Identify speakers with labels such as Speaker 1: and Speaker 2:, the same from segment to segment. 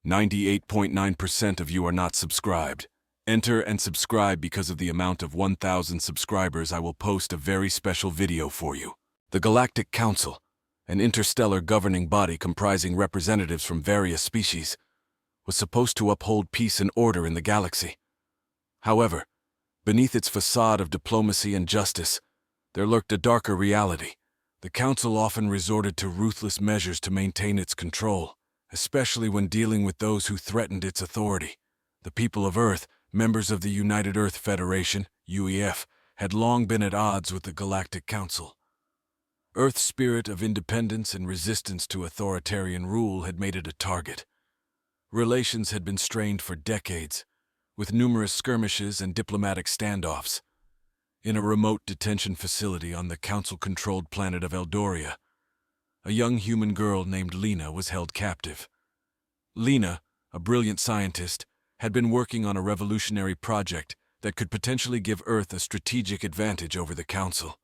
Speaker 1: 98.9% of you are not subscribed. Enter and subscribe because of the amount of 1,000 subscribers I will post a very special video for you. The Galactic Council, an interstellar governing body comprising representatives from various species, was supposed to uphold peace and order in the galaxy. However, beneath its facade of diplomacy and justice, there lurked a darker reality. The Council often resorted to ruthless measures to maintain its control, especially when dealing with those who threatened its authority. The people of Earth, members of the United Earth Federation, UEF, had long been at odds with the Galactic Council. Earth's spirit of independence and resistance to authoritarian rule had made it a target. Relations had been strained for decades, with numerous skirmishes and diplomatic standoffs. In a remote detention facility on the Council-controlled planet of Eldoria, a young human girl named Lena was held captive. Lena, a brilliant scientist, had been working on a revolutionary project that could potentially give Earth a strategic advantage over the Council.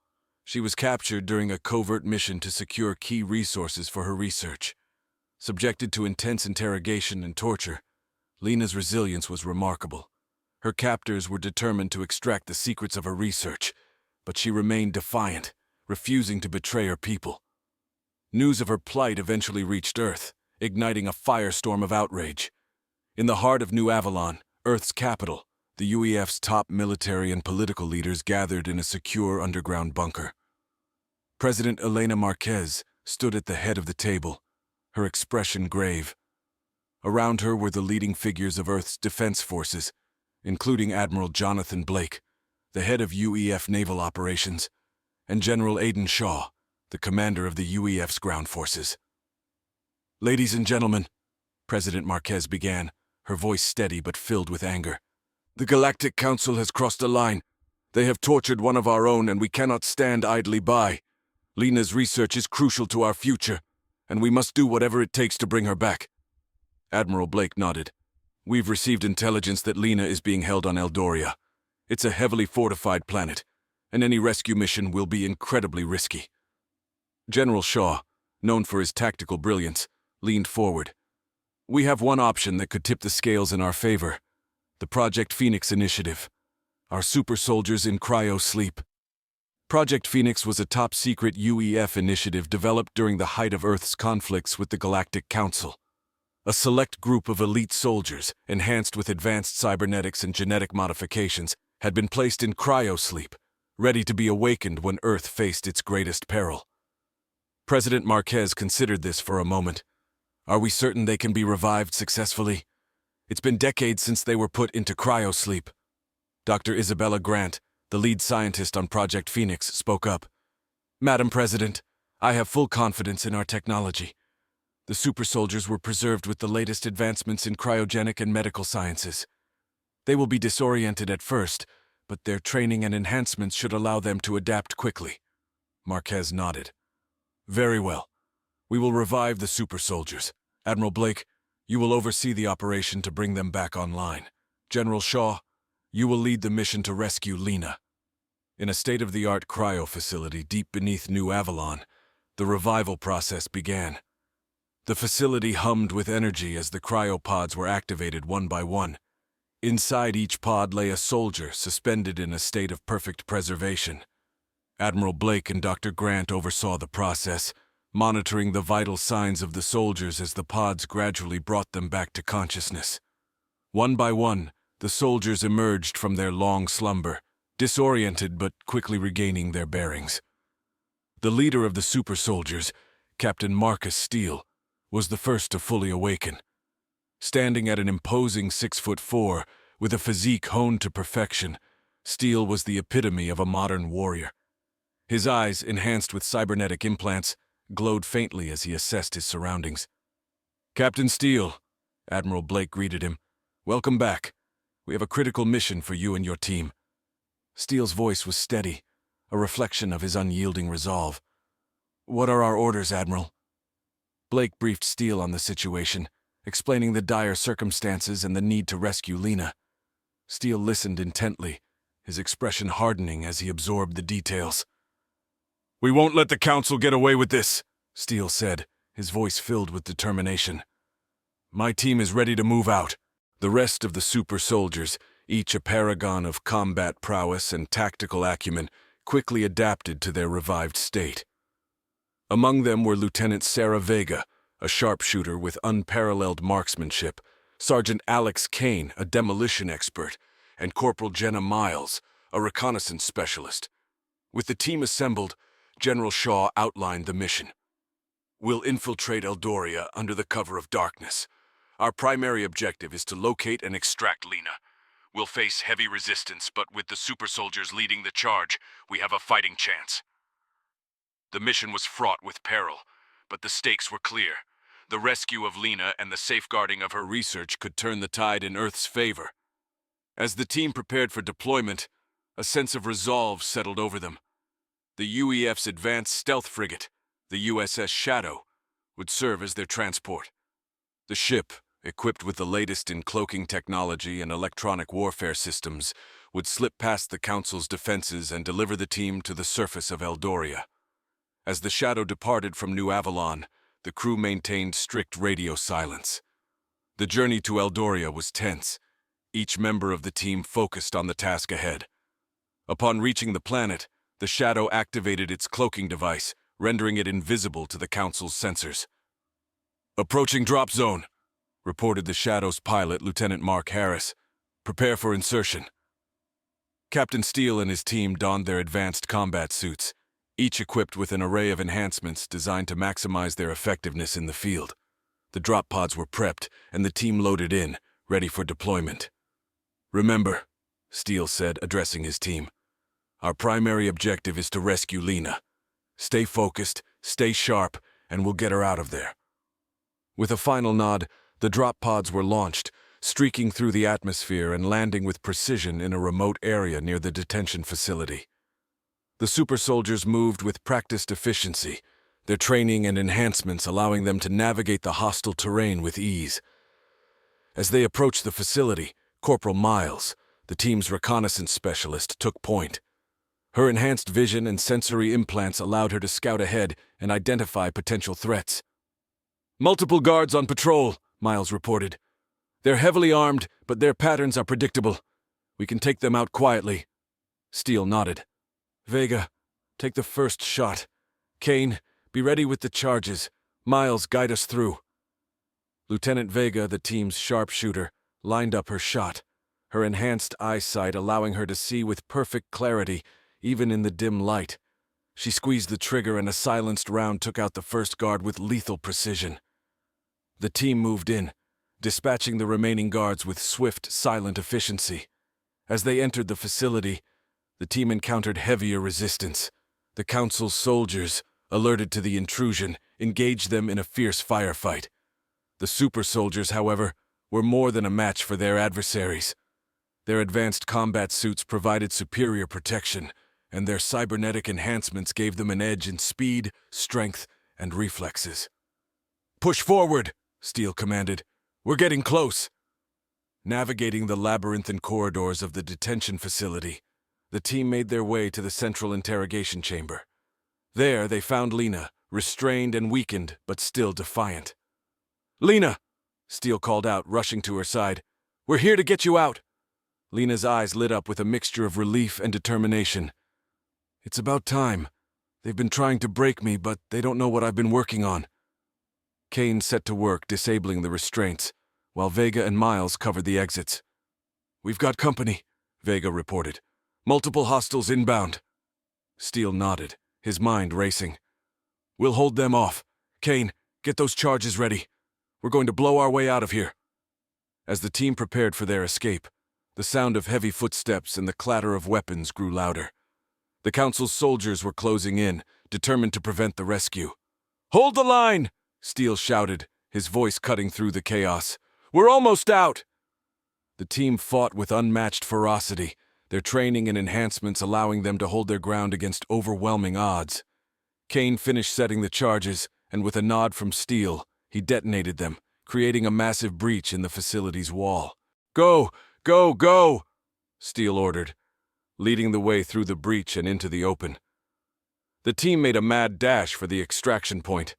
Speaker 1: She was captured during a covert mission to secure key resources for her research. Subjected to intense interrogation and torture, Lena's resilience was remarkable. Her captors were determined to extract the secrets of her research, but she remained defiant, refusing to betray her people. News of her plight eventually reached Earth, igniting a firestorm of outrage. In the heart of New Avalon, Earth's capital, the UEF's top military and political leaders gathered in a secure underground bunker. President Elena Marquez stood at the head of the table, her expression grave. Around her were the leading figures of Earth's defense forces, including Admiral Jonathan Blake, the head of UEF naval operations, and General Aidan Shaw, the commander of the UEF's ground forces. "Ladies and gentlemen," President Marquez began, her voice steady but filled with anger, "the Galactic Council has crossed a line. They have tortured one of our own, and we cannot stand idly by. Lena's research is crucial to our future, and we must do whatever it takes to bring her back." Admiral Blake nodded. "We've received intelligence that Lena is being held on Eldoria. It's a heavily fortified planet, and any rescue mission will be incredibly risky." General Shaw, known for his tactical brilliance, leaned forward. "We have one option that could tip the scales in our favor. The Project Phoenix initiative. Our super soldiers in cryo sleep." Project Phoenix was a top-secret UEF initiative developed during the height of Earth's conflicts with the Galactic Council. A select group of elite soldiers, enhanced with advanced cybernetics and genetic modifications, had been placed in cryo sleep, ready to be awakened when Earth faced its greatest peril. President Marquez considered this for a moment. "Are we certain they can be revived successfully? It's been decades since they were put into cryo sleep." Dr. Isabella Grant, the lead scientist on Project Phoenix, spoke up. "Madam President, I have full confidence in our technology. The super soldiers were preserved with the latest advancements in cryogenic and medical sciences. They will be disoriented at first, but their training and enhancements should allow them to adapt quickly." Marquez nodded. "Very well. We will revive the super soldiers. Admiral Blake, you will oversee the operation to bring them back online. General Shaw, you will lead the mission to rescue Lena." In a state-of-the-art cryo facility deep beneath New Avalon, the revival process began. The facility hummed with energy as the cryopods were activated one by one. Inside each pod lay a soldier suspended in a state of perfect preservation. Admiral Blake and Dr. Grant oversaw the process, monitoring the vital signs of the soldiers as the pods gradually brought them back to consciousness. One by one, the soldiers emerged from their long slumber, disoriented but quickly regaining their bearings. The leader of the super soldiers, Captain Marcus Steele, was the first to fully awaken. Standing at an imposing 6'4", with a physique honed to perfection, Steele was the epitome of a modern warrior. His eyes, enhanced with cybernetic implants, glowed faintly as he assessed his surroundings. "Captain Steele," Admiral Blake greeted him, "welcome back. We have a critical mission for you and your team." Steele's voice was steady, a reflection of his unyielding resolve. "What are our orders, Admiral?" Blake briefed Steele on the situation, explaining the dire circumstances and the need to rescue Lena. Steele listened intently, his expression hardening as he absorbed the details. "We won't let the Council get away with this," Steele said, his voice filled with determination. My team is ready to move out. The rest of the super soldiers, each a paragon of combat prowess and tactical acumen, quickly adapted to their revived state. Among them were Lieutenant Sarah Vega, a sharpshooter with unparalleled marksmanship, Sergeant Alex Kane, a demolition expert, and Corporal Jenna Miles, a reconnaissance specialist. With the team assembled, General Shaw outlined the mission. We'll infiltrate Eldoria under the cover of darkness. Our primary objective is to locate and extract Lena. We'll face heavy resistance, but with the super soldiers leading the charge, we have a fighting chance. The mission was fraught with peril, but the stakes were clear. The rescue of Lena and the safeguarding of her research could turn the tide in Earth's favor. As the team prepared for deployment, a sense of resolve settled over them. The UEF's advanced stealth frigate, the USS Shadow, would serve as their transport. The ship, equipped with the latest in cloaking technology and electronic warfare systems, would slip past the Council's defenses and deliver the team to the surface of Eldoria. As the Shadow departed from New Avalon, the crew maintained strict radio silence. The journey to Eldoria was tense, each member of the team focused on the task ahead. Upon reaching the planet, the Shadow activated its cloaking device, rendering it invisible to the Council's sensors. "Approaching drop zone," reported the Shadow's pilot, Lieutenant Mark Harris. "Prepare for insertion." Captain Steele and his team donned their advanced combat suits, each equipped with an array of enhancements designed to maximize their effectiveness in the field. The drop pods were prepped, and the team loaded in, ready for deployment. "Remember," Steele said, addressing his team, "our primary objective is to rescue Lena. Stay focused, stay sharp, and we'll get her out of there." With a final nod, the drop pods were launched, streaking through the atmosphere and landing with precision in a remote area near the detention facility. The super soldiers moved with practiced efficiency, their training and enhancements allowing them to navigate the hostile terrain with ease. As they approached the facility, Corporal Miles, the team's reconnaissance specialist, took point. Her enhanced vision and sensory implants allowed her to scout ahead and identify potential threats. "Multiple guards on patrol," Miles reported. "They're heavily armed, but their patterns are predictable. We can take them out quietly." Steele nodded. "Vega, take the first shot. Kane, be ready with the charges. Miles, guide us through." Lieutenant Vega, the team's sharpshooter, lined up her shot, her enhanced eyesight allowing her to see with perfect clarity, even in the dim light. She squeezed the trigger and a silenced round took out the first guard with lethal precision. The team moved in, dispatching the remaining guards with swift, silent efficiency. As they entered the facility, the team encountered heavier resistance. The Council's soldiers, alerted to the intrusion, engaged them in a fierce firefight. The super soldiers, however, were more than a match for their adversaries. Their advanced combat suits provided superior protection, and their cybernetic enhancements gave them an edge in speed, strength, and reflexes. "Push forward," Steele commanded. "We're getting close." Navigating the labyrinthine corridors of the detention facility, the team made their way to the central interrogation chamber. There they found Lena, restrained and weakened, but still defiant. "Lena!" Steele called out, rushing to her side. "We're here to get you out." Lena's eyes lit up with a mixture of relief and determination. "It's about time. They've been trying to break me, but they don't know what I've been working on." Kane set to work disabling the restraints, while Vega and Miles covered the exits. "We've got company," Vega reported. "Multiple hostiles inbound." Steele nodded, his mind racing. "We'll hold them off. Kane, get those charges ready. We're going to blow our way out of here." As the team prepared for their escape, the sound of heavy footsteps and the clatter of weapons grew louder. The Council's soldiers were closing in, determined to prevent the rescue. "Hold the line!" Steele shouted, his voice cutting through the chaos. "We're almost out!" The team fought with unmatched ferocity, their training and enhancements allowing them to hold their ground against overwhelming odds. Kane finished setting the charges, and with a nod from Steele, he detonated them, creating a massive breach in the facility's wall. "Go! Go! Go!" Steele ordered, leading the way through the breach and into the open. The team made a mad dash for the extraction point.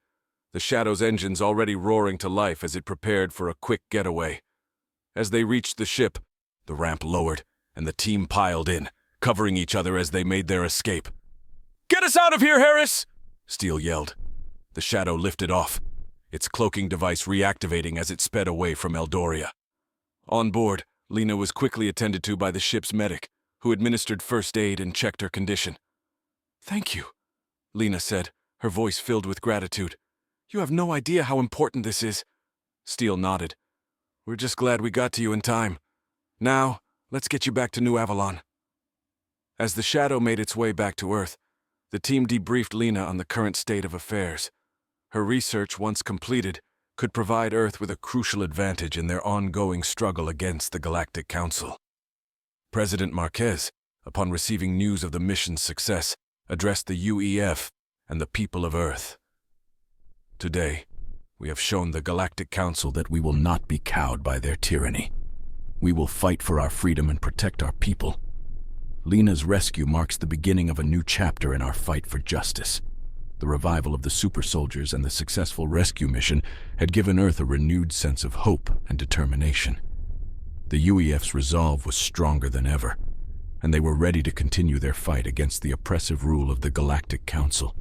Speaker 1: the Shadow's engines already roaring to life as it prepared for a quick getaway. As they reached the ship, the ramp lowered, and the team piled in, covering each other as they made their escape. "Get us out of here, Harris!" Steele yelled. The Shadow lifted off, its cloaking device reactivating as it sped away from Eldoria. On board, Lena was quickly attended to by the ship's medic, who administered first aid and checked her condition. "Thank you," Lena said, her voice filled with gratitude. "You have no idea how important this is." Steele nodded. "We're just glad we got to you in time. Now, let's get you back to New Avalon." As the Shadow made its way back to Earth, the team debriefed Lena on the current state of affairs. Her research, once completed, could provide Earth with a crucial advantage in their ongoing struggle against the Galactic Council. President Marquez, upon receiving news of the mission's success, addressed the UEF and the people of Earth. "Today, we have shown the Galactic Council that we will not be cowed by their tyranny. We will fight for our freedom and protect our people. Lena's rescue marks the beginning of a new chapter in our fight for justice. The revival of the super soldiers and the successful rescue mission had given Earth a renewed sense of hope and determination. The UEF's resolve was stronger than ever, and they were ready to continue their fight against the oppressive rule of the Galactic Council.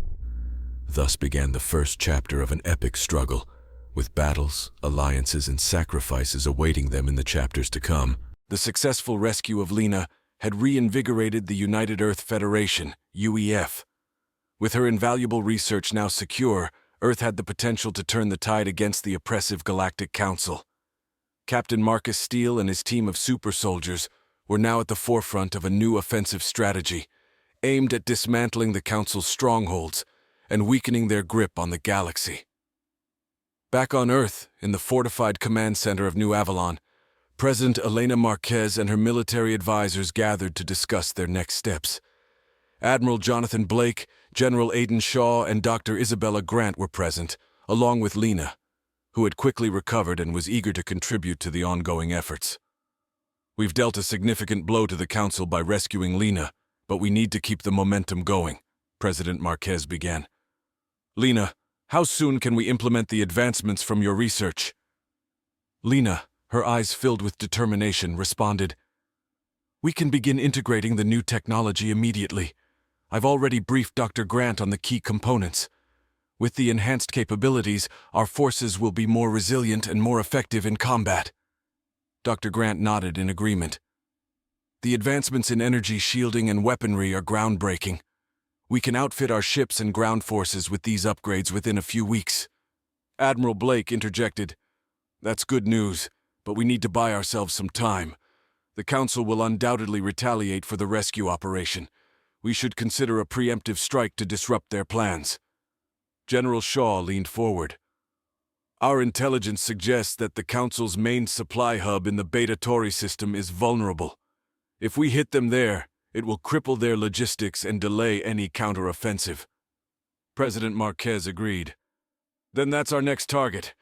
Speaker 1: Thus began the first chapter of an epic struggle, with battles, alliances, and sacrifices awaiting them in the chapters to come. The successful rescue of Lena had reinvigorated the United Earth Federation, UEF. With her invaluable research now secure, Earth had the potential to turn the tide against the oppressive Galactic Council. Captain Marcus Steele and his team of super soldiers were now at the forefront of a new offensive strategy, aimed at dismantling the Council's strongholds and weakening their grip on the galaxy. Back on Earth, in the fortified command center of New Avalon, President Elena Marquez and her military advisors gathered to discuss their next steps. Admiral Jonathan Blake, General Aidan Shaw, and Dr. Isabella Grant were present, along with Lena, who had quickly recovered and was eager to contribute to the ongoing efforts. "We've dealt a significant blow to the Council by rescuing Lena, but we need to keep the momentum going," President Marquez began. "Lena, how soon can we implement the advancements from your research?" Lena, her eyes filled with determination, responded, "We can begin integrating the new technology immediately. I've already briefed Dr. Grant on the key components. With the enhanced capabilities, our forces will be more resilient and more effective in combat." Dr. Grant nodded in agreement. "The advancements in energy shielding and weaponry are groundbreaking. We can outfit our ships and ground forces with these upgrades within a few weeks." Admiral Blake interjected, "That's good news, but we need to buy ourselves some time. The Council will undoubtedly retaliate for the rescue operation. We should consider a preemptive strike to disrupt their plans." General Shaw leaned forward. "Our intelligence suggests that the Council's main supply hub in the Beta Tauri system is vulnerable. If we hit them there, it will cripple their logistics and delay any counteroffensive." President Marquez agreed. "Then that's our next target.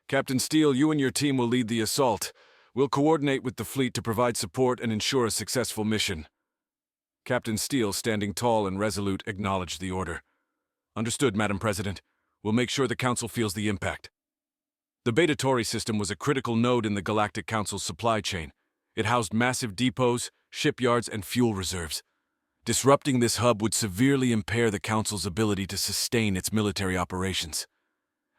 Speaker 1: Captain Steele, you and your team will lead the assault. We'll coordinate with the fleet to provide support and ensure a successful mission." Captain Steele, standing tall and resolute, acknowledged the order. "Understood, Madam President. We'll make sure the Council feels the impact." The Beta Tauri system was a critical node in the Galactic Council's supply chain. It housed massive depots, shipyards, and fuel reserves. Disrupting this hub would severely impair the Council's ability to sustain its military operations.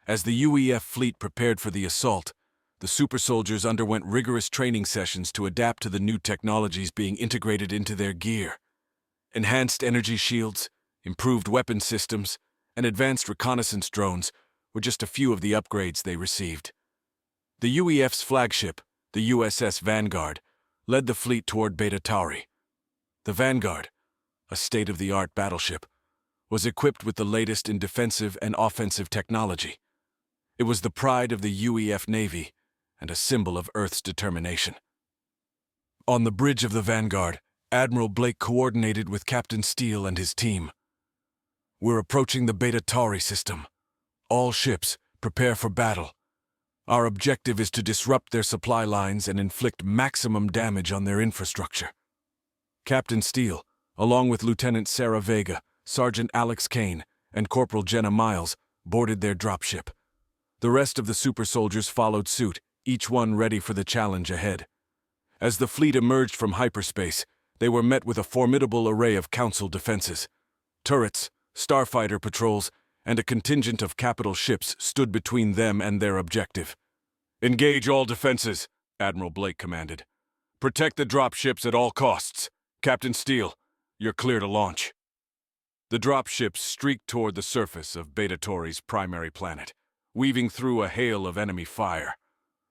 Speaker 1: As the UEF fleet prepared for the assault, the super soldiers underwent rigorous training sessions to adapt to the new technologies being integrated into their gear. Enhanced energy shields, improved weapon systems, and advanced reconnaissance drones were just a few of the upgrades they received. The UEF's flagship, the USS Vanguard, led the fleet toward Beta Tauri. The Vanguard, a state-of-the-art battleship, was equipped with the latest in defensive and offensive technology. It was the pride of the UEF Navy and a symbol of Earth's determination. On the bridge of the Vanguard, Admiral Blake coordinated with Captain Steele and his team. "We're approaching the Beta Tauri system. All ships, prepare for battle. Our objective is to disrupt their supply lines and inflict maximum damage on their infrastructure." Captain Steele, along with Lieutenant Sarah Vega, Sergeant Alex Kane, and Corporal Jenna Miles, boarded their dropship, The rest of the super soldiers followed suit, each one ready for the challenge ahead. As the fleet emerged from hyperspace, they were met with a formidable array of Council defenses. Turrets, starfighter patrols, and a contingent of capital ships stood between them and their objective. "Engage all defenses," Admiral Blake commanded. "Protect the drop ships at all costs. Captain Steele, you're clear to launch." The drop ships streaked toward the surface of Beta Tauri's primary planet, weaving through a hail of enemy fire.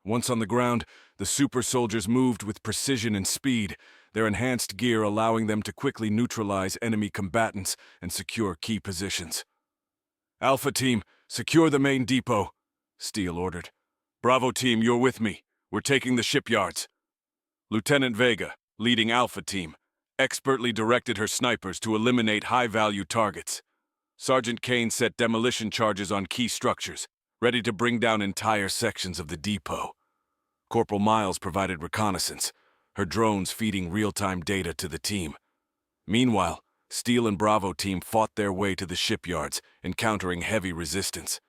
Speaker 1: Once on the ground, the super soldiers moved with precision and speed, their enhanced gear allowing them to quickly neutralize enemy combatants and secure key positions. "Alpha Team, secure the main depot," Steele ordered. "Bravo Team, you're with me. We're taking the shipyards." Lieutenant Vega, leading Alpha Team, expertly directed her snipers to eliminate high-value targets. Sergeant Kane set demolition charges on key structures, ready to bring down entire sections of the depot. Corporal Miles provided reconnaissance, her drones feeding real-time data to the team. Meanwhile, Steele and Bravo Team fought their way to the shipyards, encountering heavy resistance.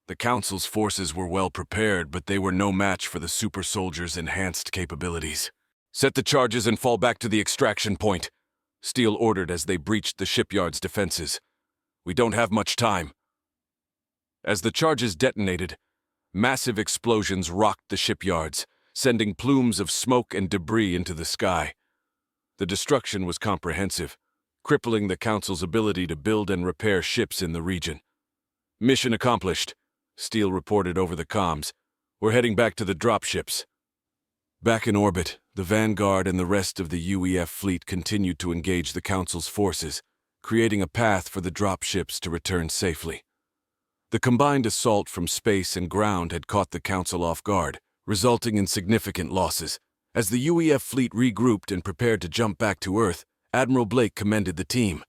Speaker 1: The Council's forces were well prepared, but they were no match for the super soldiers' enhanced capabilities. "Set the charges and fall back to the extraction point," Steele ordered as they breached the shipyard's defenses. "We don't have much time." As the charges detonated, massive explosions rocked the shipyards, sending plumes of smoke and debris into the sky. The destruction was comprehensive, crippling the Council's ability to build and repair ships in the region. "Mission accomplished," Steele reported over the comms. "We're heading back to the dropships." Back in orbit, the Vanguard and the rest of the UEF fleet continued to engage the Council's forces, creating a path for the dropships to return safely. The combined assault from space and ground had caught the Council off guard, resulting in significant losses. As the UEF fleet regrouped and prepared to jump back to Earth, Admiral Blake commended the team.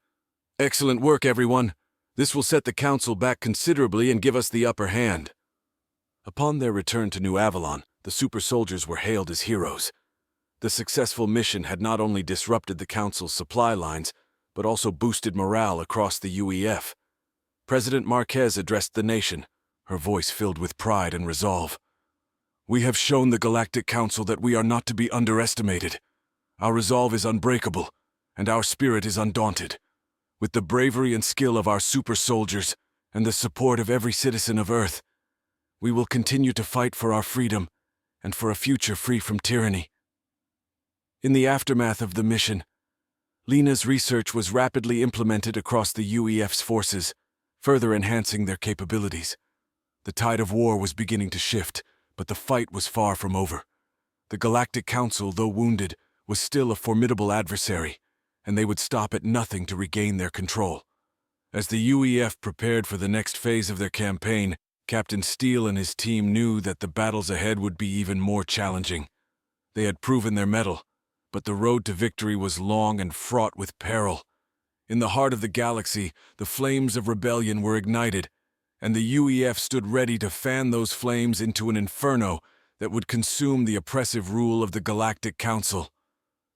Speaker 1: "Excellent work, everyone. This will set the Council back considerably and give us the upper hand." Upon their return to New Avalon, the super soldiers were hailed as heroes. The successful mission had not only disrupted the Council's supply lines, but also boosted morale across the UEF. President Marquez addressed the nation, her voice filled with pride and resolve. "We have shown the Galactic Council that we are not to be underestimated. Our resolve is unbreakable, and our spirit is undaunted. With the bravery and skill of our super soldiers and the support of every citizen of Earth, we will continue to fight for our freedom and for a future free from tyranny." In the aftermath of the mission, Lena's research was rapidly implemented across the UEF's forces, further enhancing their capabilities. The tide of war was beginning to shift, but the fight was far from over. The Galactic Council, though wounded, was still a formidable adversary, and they would stop at nothing to regain their control. As the UEF prepared for the next phase of their campaign, Captain Steele and his team knew that the battles ahead would be even more challenging. They had proven their mettle, but the road to victory was long and fraught with peril. In the heart of the galaxy, the flames of rebellion were ignited, and the UEF stood ready to fan those flames into an inferno that would consume the oppressive rule of the Galactic Council.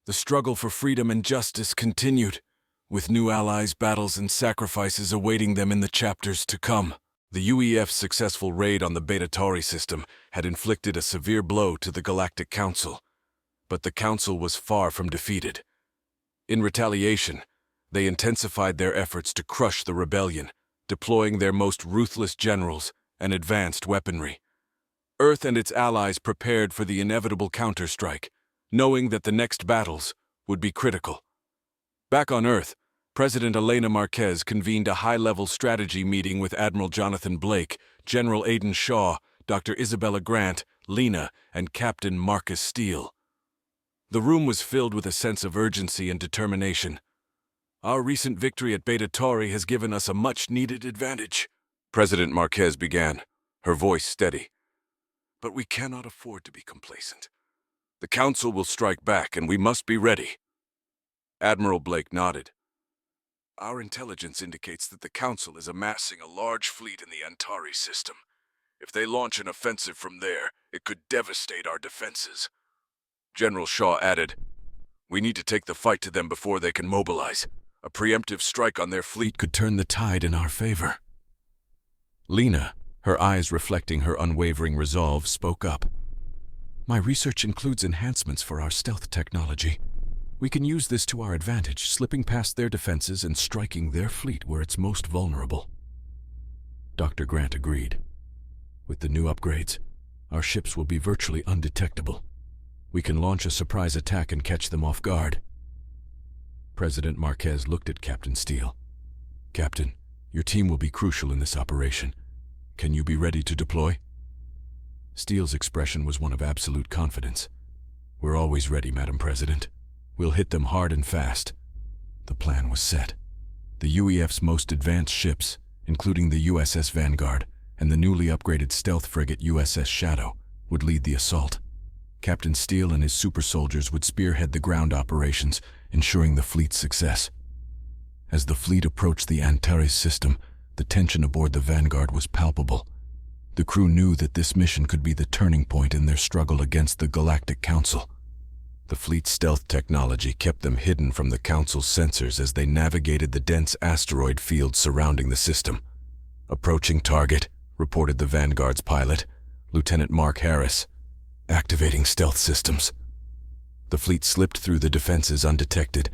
Speaker 1: The struggle for freedom and justice continued, with new allies, battles, and sacrifices awaiting them in the chapters to come. The UEF's successful raid on the Beta Tauri system had inflicted a severe blow to the Galactic Council, but the Council was far from defeated. In retaliation, they intensified their efforts to crush the rebellion, deploying their most ruthless generals and advanced weaponry. Earth and its allies prepared for the inevitable counterstrike, knowing that the next battles would be critical. Back on Earth, President Elena Marquez convened a high-level strategy meeting with Admiral Jonathan Blake, General Aidan Shaw, Dr. Isabella Grant, Lena, and Captain Marcus Steele. The room was filled with a sense of urgency and determination. "Our recent victory at Beta Tauri has given us a much-needed advantage," President Marquez began, her voice steady. "But we cannot afford to be complacent. The Council will strike back, and we must be ready." Admiral Blake nodded. "Our intelligence indicates that the Council is amassing a large fleet in the Antari system. If they launch an offensive from there, it could devastate our defenses." General Shaw added, "We need to take the fight to them before they can mobilize. A preemptive strike on their fleet could turn the tide in our favor." Lena, her eyes reflecting her unwavering resolve, spoke up. "My research includes enhancements for our stealth technology. We can use this to our advantage, slipping past their defenses and striking their fleet where it's most vulnerable." Dr. Grant agreed. "With the new upgrades, our ships will be virtually undetectable. We can launch a surprise attack and catch them off guard." President Marquez looked at Captain Steele. "Captain, your team will be crucial in this operation. Can you be ready to deploy?" Steele's expression was one of absolute confidence. "We're always ready, Madam President. We'll hit them hard and fast." The plan was set. The UEF's most advanced ships, including the USS Vanguard and the newly upgraded stealth frigate USS Shadow, would lead the assault. Captain Steele and his super soldiers would spearhead the ground operations, ensuring the fleet's success. As the fleet approached the Antares system, the tension aboard the Vanguard was palpable. The crew knew that this mission could be the turning point in their struggle against the Galactic Council. The fleet's stealth technology kept them hidden from the Council's sensors as they navigated the dense asteroid field surrounding the system. "Approaching target," reported the Vanguard's pilot, Lieutenant Mark Harris. "Activating stealth systems." The fleet slipped through the defenses undetected,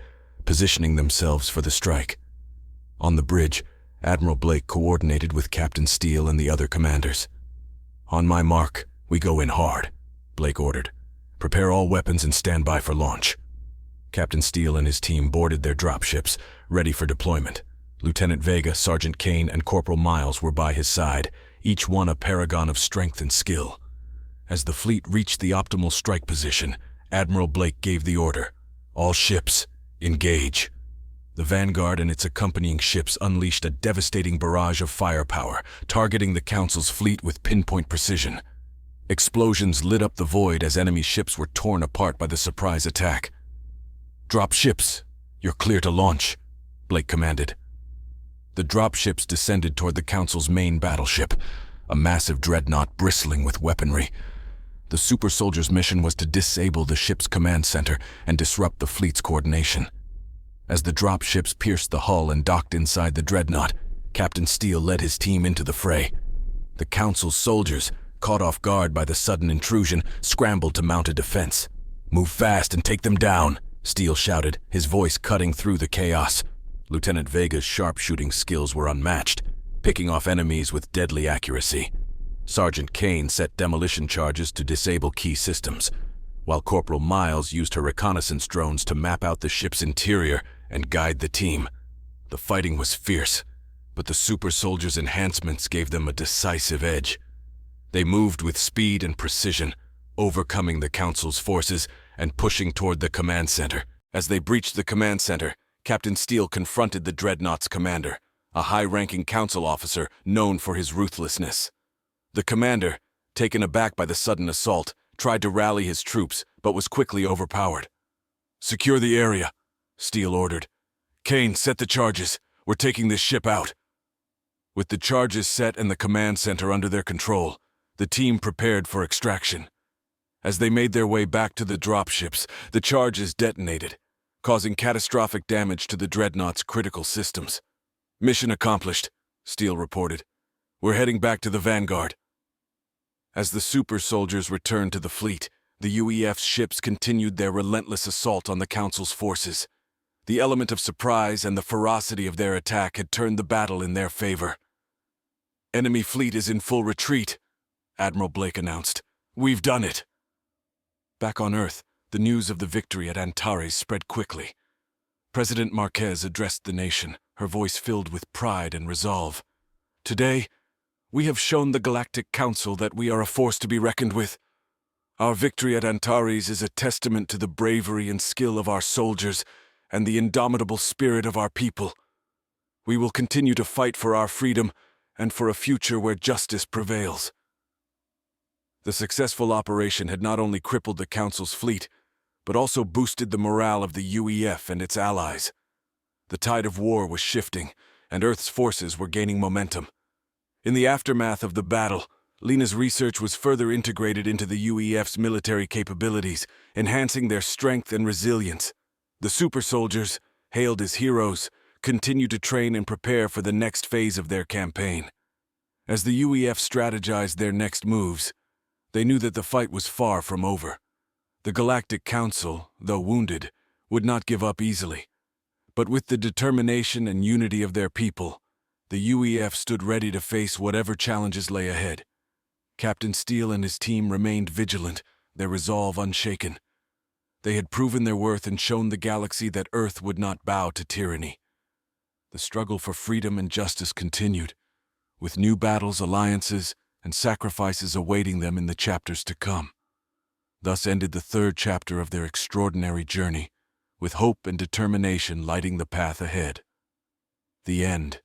Speaker 1: positioning themselves for the strike. On the bridge, Admiral Blake coordinated with Captain Steele and the other commanders. "On my mark, we go in hard," Blake ordered. "Prepare all weapons and stand by for launch." Captain Steele and his team boarded their dropships, ready for deployment. Lieutenant Vega, Sergeant Kane, and Corporal Miles were by his side, each one a paragon of strength and skill. As the fleet reached the optimal strike position, Admiral Blake gave the order, "All ships, engage." The Vanguard and its accompanying ships unleashed a devastating barrage of firepower, targeting the Council's fleet with pinpoint precision. Explosions lit up the void as enemy ships were torn apart by the surprise attack. "Drop ships, you're clear to launch," Blake commanded. The dropships descended toward the Council's main battleship, a massive dreadnought bristling with weaponry. The super soldiers' mission was to disable the ship's command center and disrupt the fleet's coordination. As the dropships pierced the hull and docked inside the dreadnought, Captain Steele led his team into the fray. The Council's soldiers, caught off guard by the sudden intrusion, scrambled to mount a defense. "Move fast and take them down," Steele shouted, his voice cutting through the chaos. Lieutenant Vega's sharpshooting skills were unmatched, picking off enemies with deadly accuracy. Sergeant Kane set demolition charges to disable key systems, while Corporal Miles used her reconnaissance drones to map out the ship's interior and guide the team. The fighting was fierce, but the super soldiers' enhancements gave them a decisive edge. They moved with speed and precision, overcoming the Council's forces and pushing toward the command center. As they breached the command center, Captain Steele confronted the dreadnought's commander, a high-ranking Council officer known for his ruthlessness. The commander, taken aback by the sudden assault, tried to rally his troops, but was quickly overpowered. "Secure the area," Steele ordered. "Kane, set the charges. We're taking this ship out." With the charges set and the command center under their control, the team prepared for extraction. As they made their way back to the dropships, the charges detonated, causing catastrophic damage to the dreadnought's critical systems. "Mission accomplished," Steele reported. "We're heading back to the Vanguard." As the super soldiers returned to the fleet, the UEF's ships continued their relentless assault on the Council's forces. The element of surprise and the ferocity of their attack had turned the battle in their favor. "Enemy fleet is in full retreat," Admiral Blake announced. "We've done it." Back on Earth, the news of the victory at Antares spread quickly. President Marquez addressed the nation, her voice filled with pride and resolve. "Today, we have shown the Galactic Council that we are a force to be reckoned with. Our victory at Antares is a testament to the bravery and skill of our soldiers and the indomitable spirit of our people. We will continue to fight for our freedom and for a future where justice prevails." The successful operation had not only crippled the Council's fleet, but also boosted the morale of the UEF and its allies. The tide of war was shifting, and Earth's forces were gaining momentum. In the aftermath of the battle, Lena's research was further integrated into the UEF's military capabilities, enhancing their strength and resilience. The super soldiers, hailed as heroes, continued to train and prepare for the next phase of their campaign. As the UEF strategized their next moves, they knew that the fight was far from over. The Galactic Council, though wounded, would not give up easily. But with the determination and unity of their people, the UEF stood ready to face whatever challenges lay ahead. Captain Steele and his team remained vigilant, their resolve unshaken. They had proven their worth and shown the galaxy that Earth would not bow to tyranny. The struggle for freedom and justice continued, with new battles, alliances, and sacrifices awaiting them in the chapters to come. Thus ended the third chapter of their extraordinary journey, with hope and determination lighting the path ahead. The end.